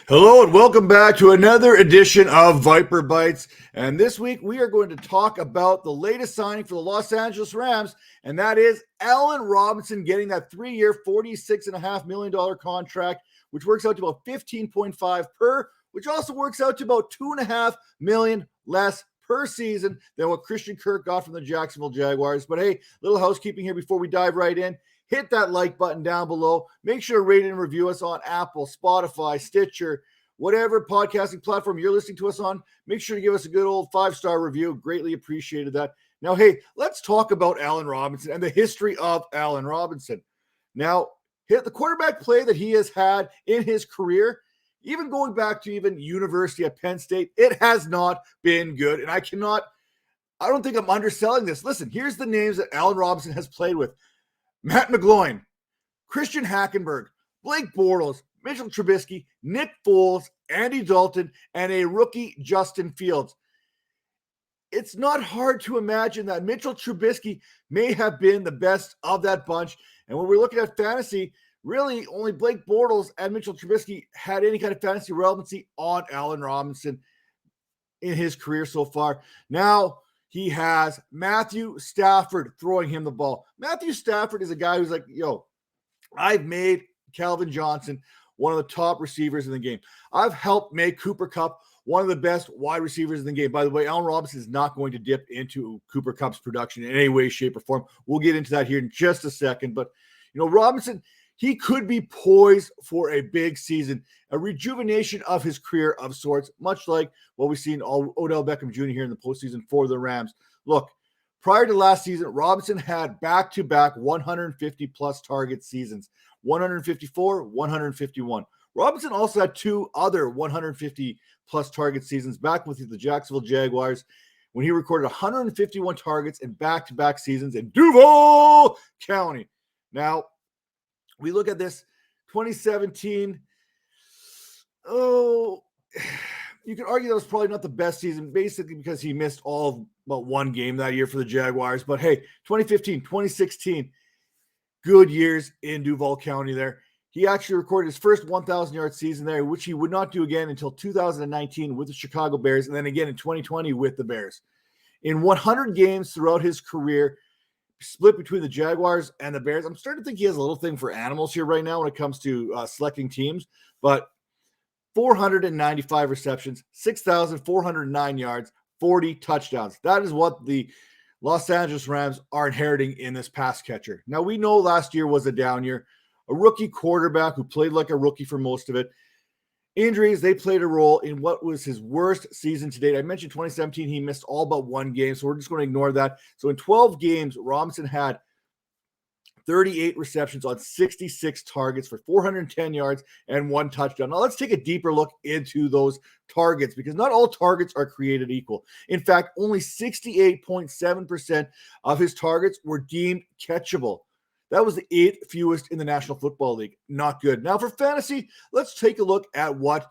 Hello and welcome back to another edition of Viper Bites. And this week we are going to talk about the latest signing for the Los Angeles Rams, and that is Allen Robinson getting that 3-year, $46.5 million contract, which works out to about 15.5 per, which also works out to about $2.5 million less per season than what Christian Kirk got from the Jacksonville Jaguars. But hey, little housekeeping here before we dive right in. Hit that like button down below. Make sure to rate and review us on Apple, Spotify, Stitcher, whatever podcasting platform you're listening to us on. Make sure to give us a good old 5-star review. Greatly appreciated that. Now, hey, let's talk about Allen Robinson and the history of Allen Robinson. Now, hit the quarterback play that he has had in his career, even going back to even university at Penn State, it has not been good. And I don't think I'm underselling this. Listen, here's the names that Allen Robinson has played with. Matt McGloin, Christian Hackenberg, Blake Bortles, Mitchell Trubisky, Nick Foles, Andy Dalton, and a rookie Justin Fields. It's not hard to imagine that Mitchell Trubisky may have been the best of that bunch. And when we're looking at fantasy, really only Blake Bortles and Mitchell Trubisky had any kind of fantasy relevancy on Allen Robinson in his career so far. Now, he has Matthew Stafford throwing him the ball. Matthew Stafford is a guy who's like, I've made Calvin Johnson one of the top receivers in the game. I've helped make Cooper Kupp one of the best wide receivers in the game. By the way, Allen Robinson is not going to dip into Cooper Kupp's production in any way, shape, or form. We'll get into that here in just a second. But, Robinson, he could be poised for a big season, a rejuvenation of his career of sorts, much like what we've seen Odell Beckham Jr. here in the postseason for the Rams. Look, prior to last season, Robinson had back-to-back 150-plus target seasons, 154, 151. Robinson also had two other 150-plus target seasons back with the Jacksonville Jaguars when he recorded 151 targets in back-to-back seasons in Duval County. Now, we look at this 2017. Oh, you could argue that was probably not the best season, basically because he missed all of but one game that year for the Jaguars. But hey, 2015, 2016, good years in Duval County there. He actually recorded his first 1,000-yard season there, which he would not do again until 2019 with the Chicago Bears, and then again in 2020 with the Bears. In 100 games throughout his career, split between the Jaguars and the Bears. I'm starting to think he has a little thing for animals here right now when it comes to selecting teams, but 495 receptions, 6,409 yards, 40 touchdowns. That is what the Los Angeles Rams are inheriting in this pass catcher. Now, we know last year was a down year. A rookie quarterback who played like a rookie for most of it. Injuries, they played a role in what was his worst season to date. I mentioned 2017, he missed all but one game, so we're just going to ignore that. So in 12 games, Robinson had 38 receptions on 66 targets for 410 yards and one touchdown. Now let's take a deeper look into those targets because not all targets are created equal. In fact, only 68.7% of his targets were deemed catchable. That was the 8th fewest in the National Football League. Not good. Now for fantasy, let's take a look at what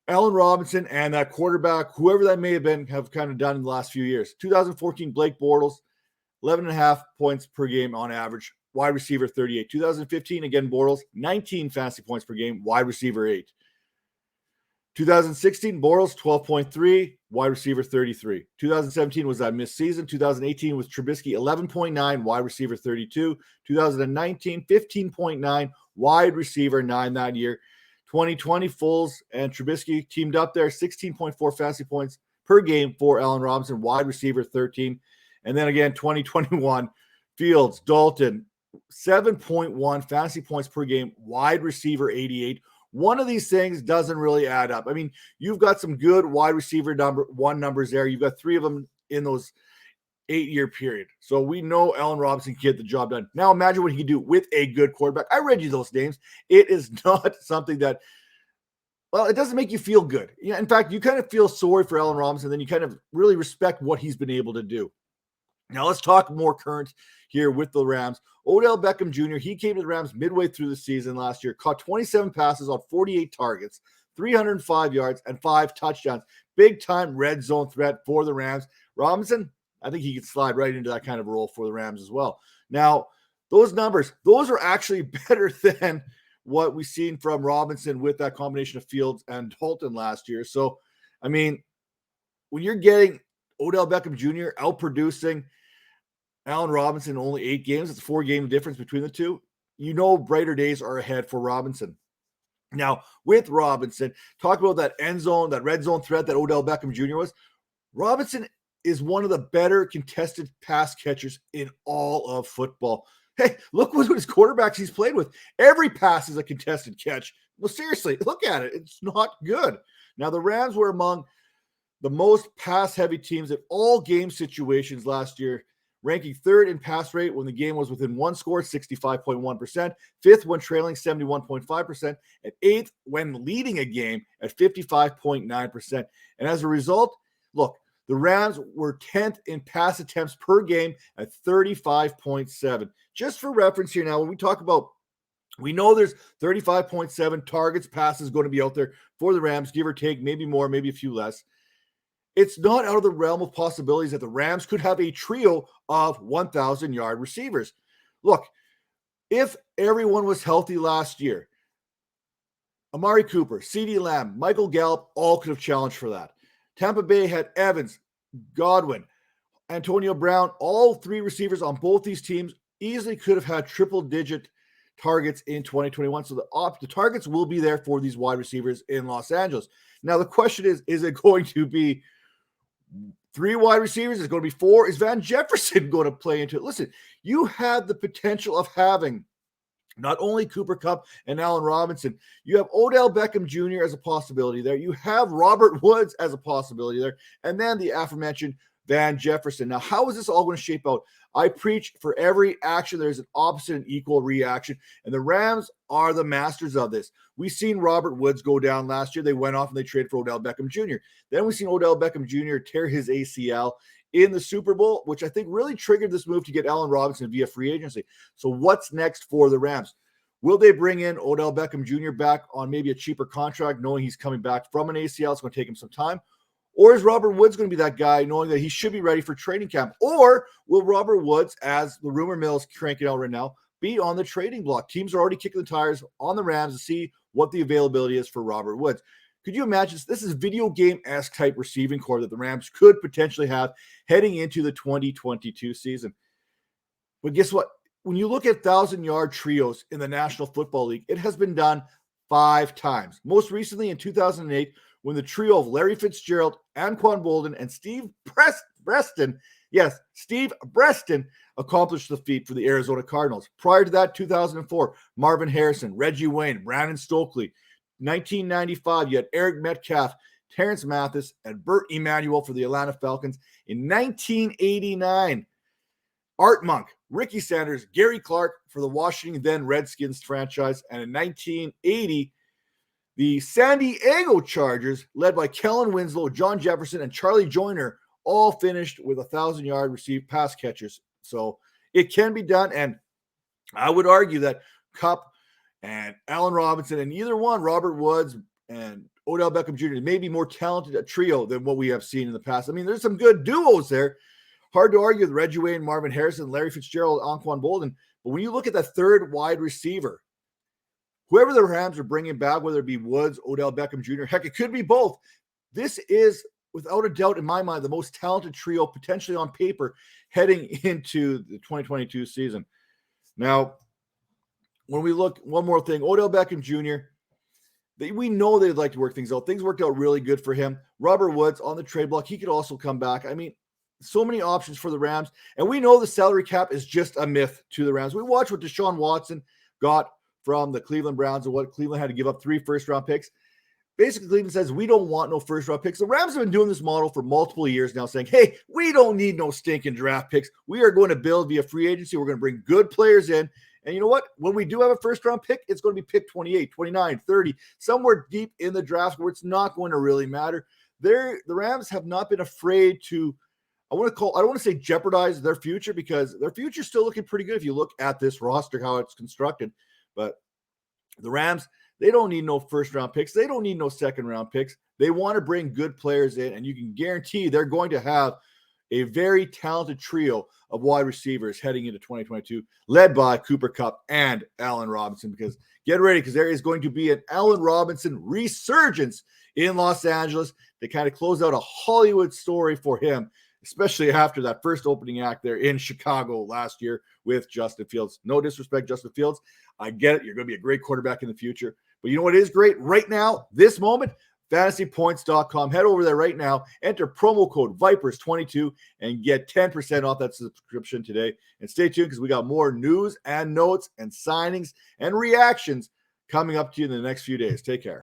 Allen Robinson and that quarterback, whoever that may have been, have kind of done in the last few years. 2014, Blake Bortles, 11.5 points per game on average. Wide receiver, 38. 2015, again, Bortles, 19 fantasy points per game. Wide receiver, 8. 2016, Bortles, 12.3, wide receiver, 33. 2017 was that missed season. 2018 was Trubisky, 11.9, wide receiver, 32. 2019, 15.9, wide receiver, 9 that year. 2020, Foles and Trubisky teamed up there, 16.4 fantasy points per game for Allen Robinson, wide receiver, 13. And then again, 2021, Fields, Dalton, 7.1 fantasy points per game, wide receiver, 88. One of these things doesn't really add up. I mean, you've got some good wide receiver numbers there. You've got 3 of them in those 8-year period. So we know Allen Robinson can get the job done. Now imagine what he can do with a good quarterback. I read you those names. It is not something that, well, it doesn't make you feel good. Yeah, in fact, you kind of feel sorry for Allen Robinson, then you kind of really respect what he's been able to do. Now let's talk more current here with the Rams. Odell Beckham Jr., he came to the Rams midway through the season last year, caught 27 passes on 48 targets, 305 yards, and 5 touchdowns. Big-time red zone threat for the Rams. Robinson, I think he could slide right into that kind of role for the Rams as well. Now, those numbers, those are actually better than what we've seen from Robinson with that combination of Fields and Dalton last year. So, I mean, when you're getting Odell Beckham Jr. outproducing Allen Robinson in only 8 games, it's a 4-game difference between the two. You know, brighter days are ahead for Robinson. Now, with Robinson, talk about that end zone, that red zone threat that Odell Beckham Jr. was. Robinson is one of the better contested pass catchers in all of football. Hey, look what his quarterbacks he's played with. Every pass is a contested catch. Well, seriously, look at it. It's not good. Now, the Rams were among the most pass-heavy teams in all game situations last year, ranking 3rd in pass rate when the game was within one score, 65.1%, 5th when trailing, 71.5%, and 8th when leading a game at 55.9%. And as a result, look, the Rams were 10th in pass attempts per game at 35.7. Just for reference here now, when we talk about, we know there's 35.7 targets, passes going to be out there for the Rams, give or take, maybe more, maybe a few less. It's not out of the realm of possibilities that the Rams could have a trio of 1,000-yard receivers. Look, if everyone was healthy last year, Amari Cooper, CeeDee Lamb, Michael Gallup, all could have challenged for that. Tampa Bay had Evans, Godwin, Antonio Brown, all 3 receivers on both these teams easily could have had triple-digit targets in 2021. So the targets will be there for these wide receivers in Los Angeles. Now, the question is it going to be 3 wide receivers? Is it going to be 4? Is Van Jefferson going to play into it? Listen, you have the potential of having not only Cooper Kupp and Allen Robinson, you have Odell Beckham Jr. as a possibility there. You have Robert Woods as a possibility there. And then the aforementioned Van Jefferson. Now, how is this all going to shape out? I preach for every action, there's an opposite and equal reaction. And the Rams are the masters of this. We've seen Robert Woods go down last year. They went off and they traded for Odell Beckham Jr. Then we've seen Odell Beckham Jr. tear his ACL in the Super Bowl, which I think really triggered this move to get Allen Robinson via free agency. So what's next for the Rams? Will they bring in Odell Beckham Jr. back on maybe a cheaper contract, knowing he's coming back from an ACL? It's going to take him some time. Or is Robert Woods going to be that guy, knowing that he should be ready for training camp? Or will Robert Woods, as the rumor mill is cranking out right now, be on the trading block? Teams are already kicking the tires on the Rams to see what the availability is for Robert Woods. Could you imagine this is video game-esque type receiving core that the Rams could potentially have heading into the 2022 season? But guess what? When you look at 1,000-yard trios in the National Football League, it has been done 5 times. Most recently in 2008, when the trio of Larry Fitzgerald, Anquan Boldin, and Steve Breaston accomplished the feat for the Arizona Cardinals. Prior to that, 2004, Marvin Harrison, Reggie Wayne, Brandon Stokely. 1995, you had Eric Metcalf, Terrence Mathis, and Burt Emanuel for the Atlanta Falcons. In 1989, Art Monk, Ricky Sanders, Gary Clark for the Washington then Redskins franchise. And in 1980, the San Diego Chargers, led by Kellen Winslow, John Jefferson, and Charlie Joyner, all finished with 1,000-yard received pass catchers. So it can be done. And I would argue that Kupp and Allen Robinson, and either one, Robert Woods and Odell Beckham Jr., may be more talented a trio than what we have seen in the past. I mean, there's some good duos there. Hard to argue with Reggie Wayne, Marvin Harrison, Larry Fitzgerald, Anquan Boldin. But when you look at the third wide receiver, whoever the Rams are bringing back, whether it be Woods, Odell Beckham Jr., heck, it could be both. This is, without a doubt, in my mind, the most talented trio potentially on paper heading into the 2022 season. Now, when we look, one more thing, Odell Beckham Jr., we know they'd like to work things out. Things worked out really good for him. Robert Woods on the trade block, he could also come back. I mean, so many options for the Rams. And we know the salary cap is just a myth to the Rams. We watched what Deshaun Watson got from the Cleveland Browns and what Cleveland had to give up 3 first-round picks. Basically, Cleveland says, we don't want no first-round picks. The Rams have been doing this model for multiple years now, saying, hey, we don't need no stinking draft picks. We are going to build via free agency. We're going to bring good players in. And you know what? When we do have a first-round pick, it's going to be pick 28, 29, 30, somewhere deep in the draft where it's not going to really matter. The Rams have not been afraid to, I don't want to say jeopardize their future, because their future is still looking pretty good if you look at this roster, how it's constructed. But the Rams, they don't need no first-round picks. They don't need no second-round picks. They want to bring good players in, and you can guarantee they're going to have a very talented trio of wide receivers heading into 2022, led by Cooper Kupp and Allen Robinson, because get ready, because there is going to be an Allen Robinson resurgence in Los Angeles to kind of close out a Hollywood story for him, especially after that first opening act there in Chicago last year with Justin Fields. No disrespect, Justin Fields. I get it. You're going to be a great quarterback in the future. But you know what is great right now, this moment? fantasypoints.com. Head over there right now, enter promo code Vipers22 and get 10% off that subscription today. And stay tuned, because we got more news and notes and signings and reactions coming up to you in the next few days. Take care.